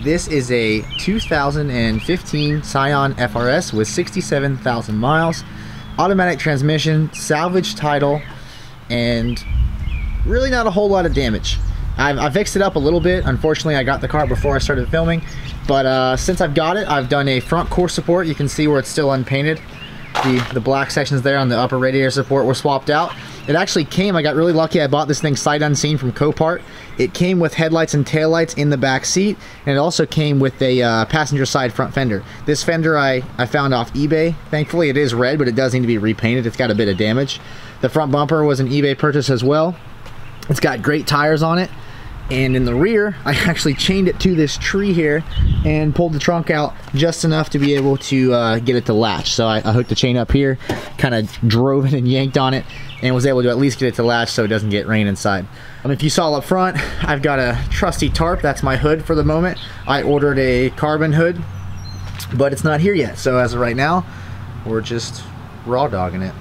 This is a 2015 Scion FRS with 67,000 miles, automatic transmission, salvage title, and really not a whole lot of damage. I fixed it up a little bit. Unfortunately, I got the car before I started filming, but since I've got it, I've done a front core support. You can see where it's still unpainted. The black sections there on the upper radiator support were swapped out. It actually came, I got really lucky, I bought this thing sight unseen from Copart. It came with headlights and taillights in the back seat, and it also came with a passenger side front fender. This fender I found off eBay. Thankfully it is red, but it does need to be repainted. It's got a bit of damage. The front bumper was an eBay purchase as well. It's got great tires on it. And in the rear, I actually chained it to this tree here and pulled the trunk out just enough to be able to get it to latch. So I hooked the chain up here, kind of drove it and yanked on it, and was able to at least get it to latch so it doesn't get rain inside. If you saw up front, I've got a trusty tarp. That's my hood for the moment. I ordered a carbon hood, but it's not here yet. So as of right now, we're just raw dogging it.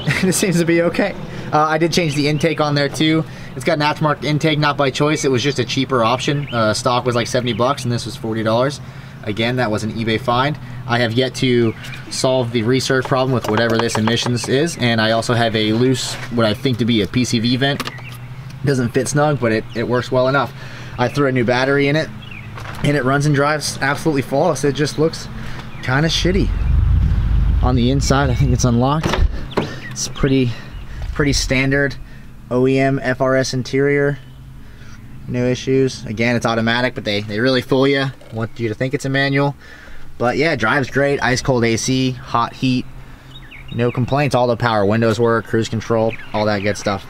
And it seems to be okay. I did change the intake on there too. It's got an aftermarket intake, not by choice. It was just a cheaper option. Stock was like 70 bucks and this was $40. Again, that was an eBay find. I have yet to solve the resurge problem with whatever this emissions is, and I also have a loose, what I think to be a PCV vent. Doesn't fit snug, but it works well enough. I threw a new battery in it, and it runs and drives absolutely flawless. It just looks kind of shitty. On the inside, I think it's unlocked. It's pretty standard OEM FRS interior. No issues. Again, it's automatic, but they really fool you. Want you to think it's a manual. But yeah, it drives great. Ice cold AC, hot heat, no complaints. All the power windows work, cruise control, all that good stuff.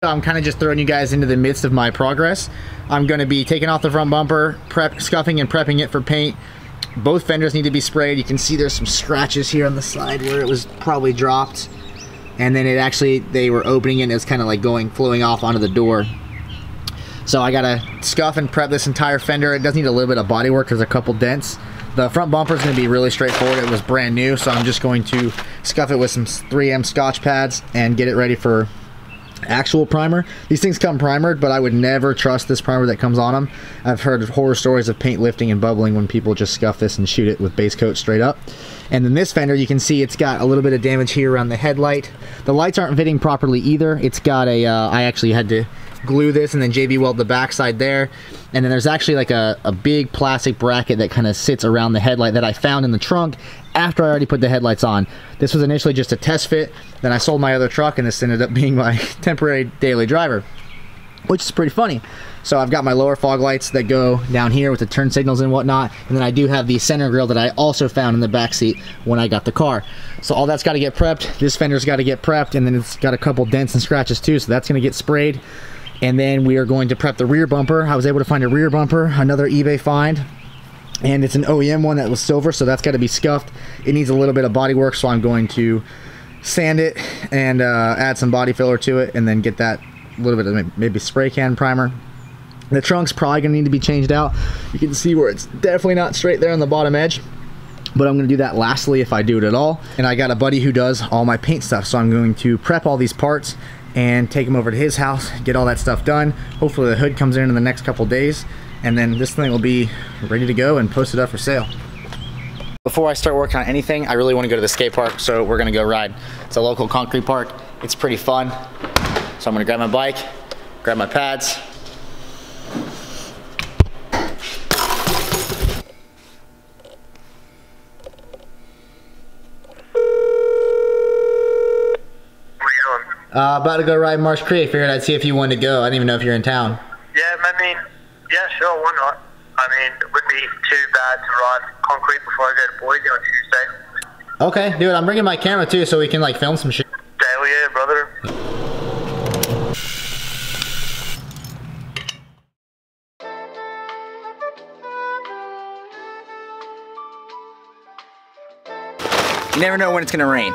I'm kind of just throwing you guys into the midst of my progress. I'm going to be taking off the front bumper, scuffing and prepping it for paint. Both fenders need to be sprayed. You can see there's some scratches here on the side where it was probably dropped. And then they were opening it and it was kind of like flowing off onto the door. So I gotta scuff and prep this entire fender. It does need a little bit of body work. There's a couple dents. The front bumper is gonna be really straightforward. It was brand new, so I'm just going to scuff it with some 3M Scotch pads and get it ready for actual primer. These things come primered, but I would never trust this primer that comes on them. I've heard horror stories of paint lifting and bubbling when people just scuff this and shoot it with base coat straight up. And then this fender, you can see it's got a little bit of damage here around the headlight. The lights aren't fitting properly either. It's got a, I actually had to glue this and then JB weld the backside there. And then there's actually like a big plastic bracket that kind of sits around the headlight that I found in the trunk after I already put the headlights on. This was initially just a test fit. Then I sold my other truck and this ended up being my temporary daily driver, which is pretty funny. So I've got my lower fog lights that go down here with the turn signals and whatnot, and then I do have the center grille that I also found in the back seat when I got the car. So all that's got to get prepped. This fender's got to get prepped, and then it's got a couple dents and scratches too, so that's going to get sprayed. And then we are going to prep the rear bumper. I was able to find a rear bumper, another eBay find, and it's an OEM one that was silver, so that's got to be scuffed. It needs a little bit of body work, so I'm going to sand it and add some body filler to it, and then get that little bit of maybe spray can primer. The trunk's probably gonna need to be changed out. You can see where it's definitely not straight there on the bottom edge, but I'm gonna do that lastly if I do it at all. And I got a buddy who does all my paint stuff, so I'm going to prep all these parts and take them over to his house, get all that stuff done. Hopefully the hood comes in the next couple days, and then this thing will be ready to go and posted up for sale. Before I start working on anything, I really want to go to the skate park, so we're gonna go ride. It's a local concrete park. It's pretty fun. So I'm gonna grab my bike, grab my pads. About to go ride Marsh Creek. Figured I'd see if you wanted to go. I didn't even know if you're in town. Yeah, I mean, yeah, sure, why not? I mean, it wouldn't be too bad to ride concrete before I go to Boise on Tuesday. Okay, dude, I'm bringing my camera too so we can like film some shit. Hell yeah, brother. You never know when it's gonna rain.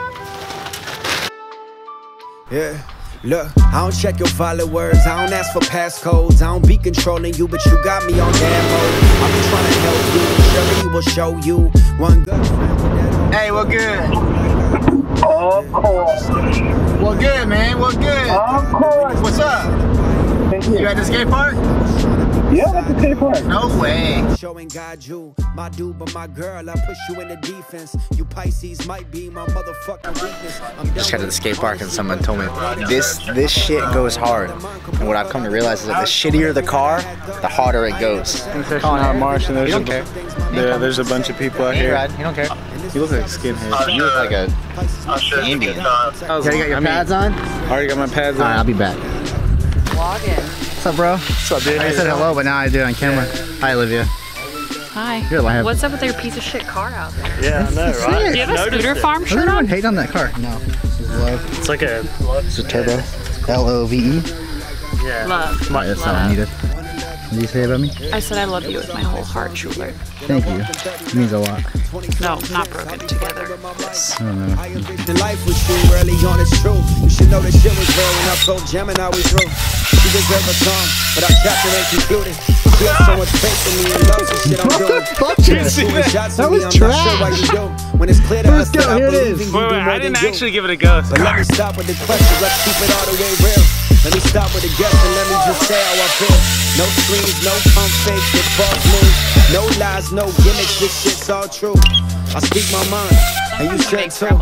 Yeah, look, I don't check your followers, I don't ask for passcodes, I don't be controlling you, but you got me on damn mode. I'm just trying to help you, surely will show you one good. Hey, we're good. Of course. We're good, man, we're good. Of course. What's up? You at the skate park? Yeah, that's the skate park. No way. Showing God you, my dude, but my girl, I push you in the defense. You Pisces might be my motherfucking weakness. Just got to the skate park and someone told me this shit goes hard. And what I've come to realize is that the shittier the car, the harder it goes. I'm fishing out Marsh and there's a bunch of people out You here. ride, you don't care. You look like a skinhead. You look like a Indian. You got your pads on? I already got my pads on. Alright, I'll be back. Login. What's up, bro? What's up, dude? I said hello, but now I do it on camera. Hi, Olivia. Hi. You're live. What's up with your piece of shit car out there? Yeah, I know, right? Do you have a scooter farm Does shirt anyone on? hate on that car? No. This is low. It's like a... It's a turbo. L-O-V-E. Yeah. Love. That's all I needed. What did you say about me? I said I love you with my whole heart, Schuler. Thank you. It means a lot. No, not broken together. Yes. I don't know. I envisioned life with you early on, it's true. You should know that shit was real when I told Gemini we through. She deserved a song, but I captured and concluded. She has so much faith in me and loves the shit I'm doing. Fuck you. That was trash. When it's clear to us Let's go, that I here it believe is. in you do more I than didn't you. actually give it a go. But let me stop with the question, let's keep it all the way real. Let me stop with the guess and let me just say how I feel. No screens, no pump fakes with false moves. No lies, no gimmicks, this shit's all true. I speak my mind, and you should too.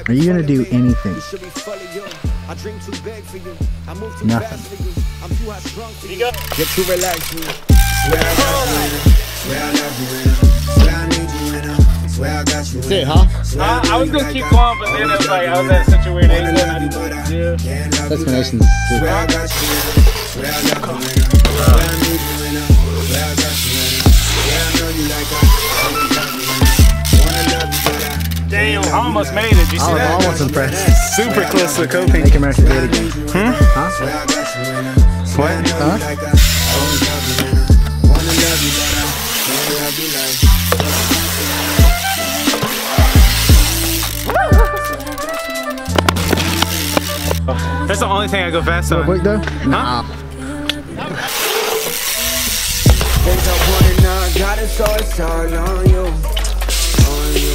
Are you gonna do anything? I dream too big for you. I move too Nothing. fast for you. I'm too high strung for you. Get too relaxed for you. Swear I love you, swear I need you, and swear I got you. That's it, huh? I was going to keep going, but then it was like, I was at such a weird angle and I didn't know what to do. Explanation's Swear I got you, swear I love you, swear I need you, swear I got you, swear I know you like I always love you, wanna love you, but I Damn, I almost made it. You see I'm that? almost impressed. Super close to the coping. Make America great again. Huh? swear I got you, swear I know Huh? you like I always love you, wanna love you, but I wanna love you like. That's the only thing I go fast on. Quick though? Nah. Things I wanna know, I got it, so it's all on you. On you.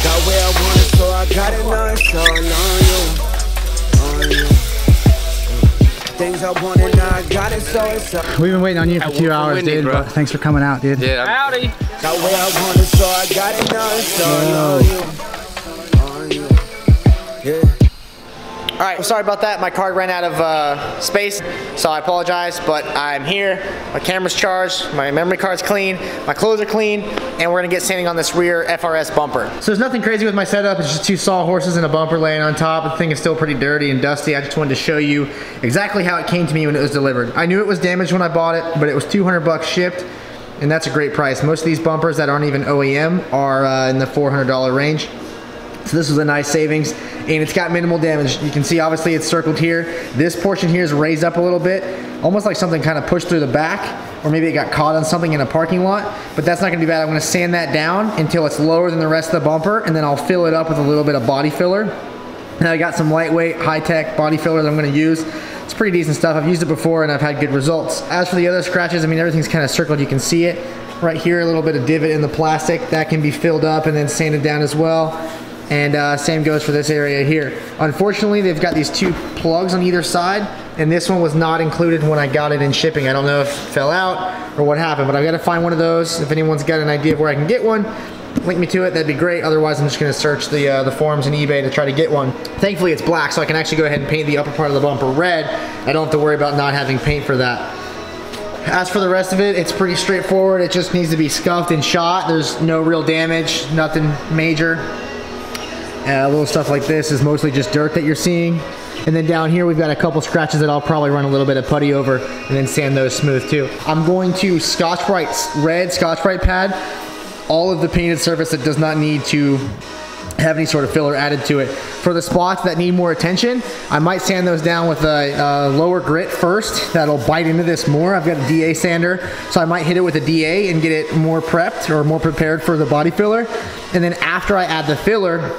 Got where I want it, so I got it, now it's all on you. On you. Things I wanna know, I got it, so it's all. We've been waiting on you for 2 hours, windy, dude. bro. But thanks for coming out, dude. Yeah. Howdy. Got where I want it, so I got it, now it's all on you. On you. Yeah. All right, well, sorry about that. My card ran out of space, so I apologize, but I'm here. My camera's charged, my memory card's clean, my clothes are clean, and we're gonna get sanding on this rear FRS bumper. So there's nothing crazy with my setup. It's just two sawhorses and a bumper laying on top. The thing is still pretty dirty and dusty. I just wanted to show you exactly how it came to me when it was delivered. I knew it was damaged when I bought it, but it was 200 bucks shipped, and that's a great price. Most of these bumpers that aren't even OEM are in the $400 range. So this was a nice savings, and it's got minimal damage. You can see obviously it's circled here. This portion here is raised up a little bit, almost like something kind of pushed through the back, or maybe it got caught on something in a parking lot, but that's not gonna be bad. I'm gonna sand that down until it's lower than the rest of the bumper, and then I'll fill it up with a little bit of body filler. And I got some lightweight, high-tech body filler that I'm gonna use. It's pretty decent stuff. I've used it before and I've had good results. As for the other scratches, I mean, everything's kind of circled. You can see it right here, a little bit of divot in the plastic. That can be filled up and then sanded down as well. And same goes for this area here. Unfortunately, they've got these two plugs on either side, and this one was not included when I got it in shipping. I don't know if it fell out or what happened, but I've got to find one of those. If anyone's got an idea of where I can get one, link me to it, that'd be great. Otherwise, I'm just gonna search the forums and eBay to try to get one. Thankfully, it's black, so I can actually go ahead and paint the upper part of the bumper red. I don't have to worry about not having paint for that. As for the rest of it, it's pretty straightforward. It just needs to be scuffed and shot. There's no real damage, nothing major. Little stuff like this is mostly just dirt that you're seeing. And then down here, we've got a couple scratches that I'll probably run a little bit of putty over and then sand those smooth too. I'm going to Scotch-Brite red Scotch-Brite pad all of the painted surface that does not need to have any sort of filler added to it. For the spots that need more attention, I might sand those down with a lower grit first. That'll bite into this more. I've got a DA sander, so I might hit it with a DA and get it more prepped or more prepared for the body filler. And then after I add the filler,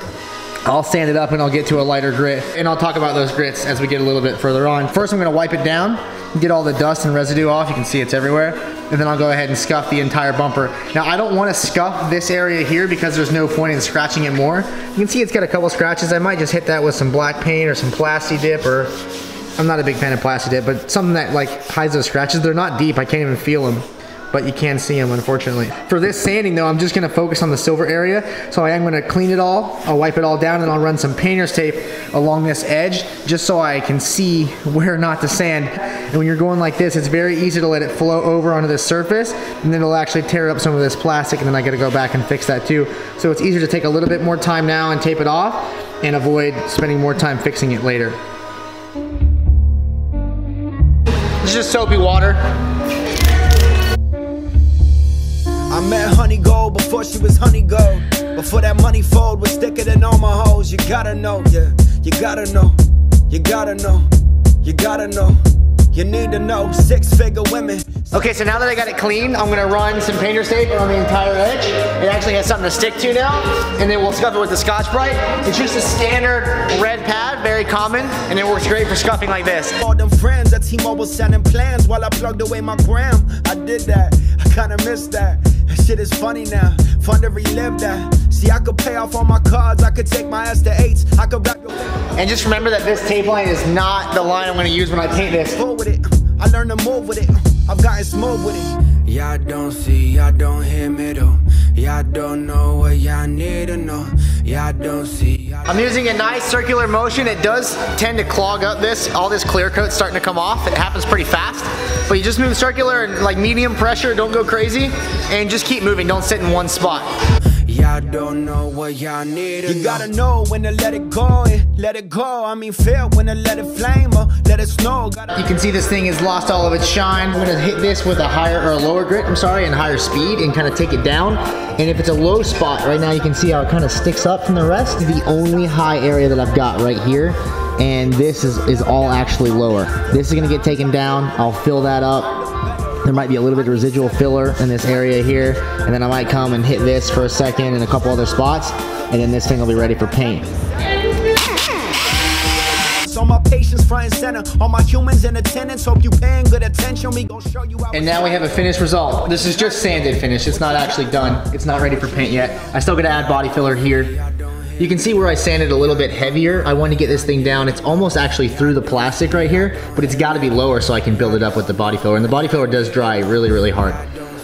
I'll sand it up and I'll get to a lighter grit. And I'll talk about those grits as we get a little bit further on. First, I'm gonna wipe it down, get all the dust and residue off. You can see it's everywhere. And then I'll go ahead and scuff the entire bumper. Now, I don't wanna scuff this area here because there's no point in scratching it more. You can see it's got a couple scratches. I might just hit that with some black paint or some Plasti Dip or I'm not a big fan of plastic dip, but something that like hides those scratches. They're not deep, I can't even feel them, but you can see them, unfortunately. For this sanding though, I'm just gonna focus on the silver area. So I am gonna clean it all, I'll wipe it all down, and I'll run some painter's tape along this edge, just so I can see where not to sand. And when you're going like this, it's very easy to let it flow over onto this surface, and then it'll actually tear up some of this plastic, and then I gotta go back and fix that too. So it's easier to take a little bit more time now and tape it off, and avoid spending more time fixing it later. It's just soapy water. I met Honey Gold before she was Honey Gold. Before that money fold was thicker than all my hoes. You gotta know, yeah. You gotta know. You gotta know. You gotta know. You need to know. 6-figure women. Okay, so now that I got it clean, I'm gonna run some painter's tape on the entire edge. It actually has something to stick to now, and then we'll scuff it with the Scotch-Brite. It's just a standard red pad, very common, and it works great for scuffing like this. All them friends at T-Mobile sending plans while I plugged away my gram. I did that. I kinda missed that. That shit is funny now. Fun to relive that. See, I could pay off all my cards. I could take my S to 8s. I could wrap your... And just remember that this tape line is not the line I'm gonna use when I paint this. With it. I learned to move with it. I've gotten smooth with it. Y'all don't see, y'all don't hear me though. Y'all don't know what y'all need to know. Y'all don't see. I'm using a nice circular motion. It does tend to clog up this. All this clear coat's starting to come off. It happens pretty fast. But you just move circular and like medium pressure. Don't go crazy. And just keep moving. Don't sit in one spot. Y'all don't know what y'all need. You gotta know when to let it go and let it go. I mean, feel when to let it flame or let it snow. You can see this thing has lost all of its shine. I'm gonna hit this with a higher or a lower grit, and higher speed, and kind of take it down. And if it's a low spot, right now you can see how it kind of sticks up from the rest. The only high area that I've got right here, and this is all actually lower. This is gonna get taken down. I'll fill that up. There might be a little bit of residual filler in this area here, and then I might come and hit this for a second in a couple other spots, and then this thing will be ready for paint. All my patients front and center, all my humans in attendance, hope you paying good attention. We gon' show you how. And now we have a finished result. This is just sanded finish. It's not actually done. It's not ready for paint yet. I still gotta add body filler here. You can see where I sanded a little bit heavier. I wanted to get this thing down. It's almost actually through the plastic right here, but it's gotta be lower so I can build it up with the body filler. And the body filler does dry really, really hard.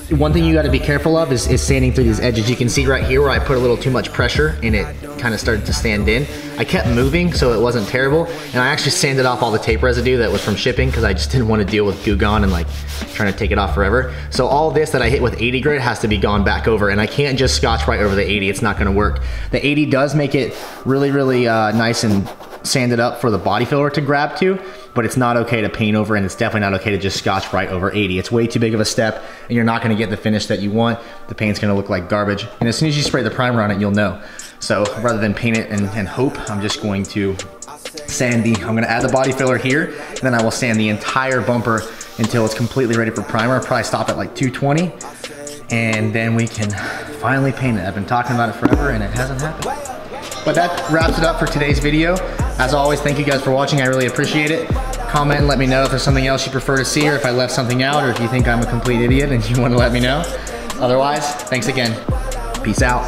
One thing you gotta be careful of is sanding through these edges. You can see right here where I put a little too much pressure and it kind of started to stand in. I kept moving so it wasn't terrible, and I actually sanded off all the tape residue that was from shipping because I just didn't want to deal with goo gone and like trying to take it off forever. So all this that I hit with 80 grit has to be gone back over, and I can't just Scotch-Brite over the 80. It's not gonna work. The 80 does make it really, really nice and sanded up for the body filler to grab to, but it's not okay to paint over, and it's definitely not okay to just Scotch-Brite over 80. It's way too big of a step, and you're not gonna get the finish that you want. The paint's gonna look like garbage, and as soon as you spray the primer on it, you'll know. So rather than paint it and hope, I'm just going to I'm gonna add the body filler here, and then I will sand the entire bumper until it's completely ready for primer. I'll probably stop at like 220, and then we can finally paint it. I've been talking about it forever, and it hasn't happened. But that wraps it up for today's video. As always, thank you guys for watching. I really appreciate it. Comment and let me know if there's something else you prefer to see, or if I left something out, or if you think I'm a complete idiot and you want to let me know. Otherwise, thanks again. Peace out.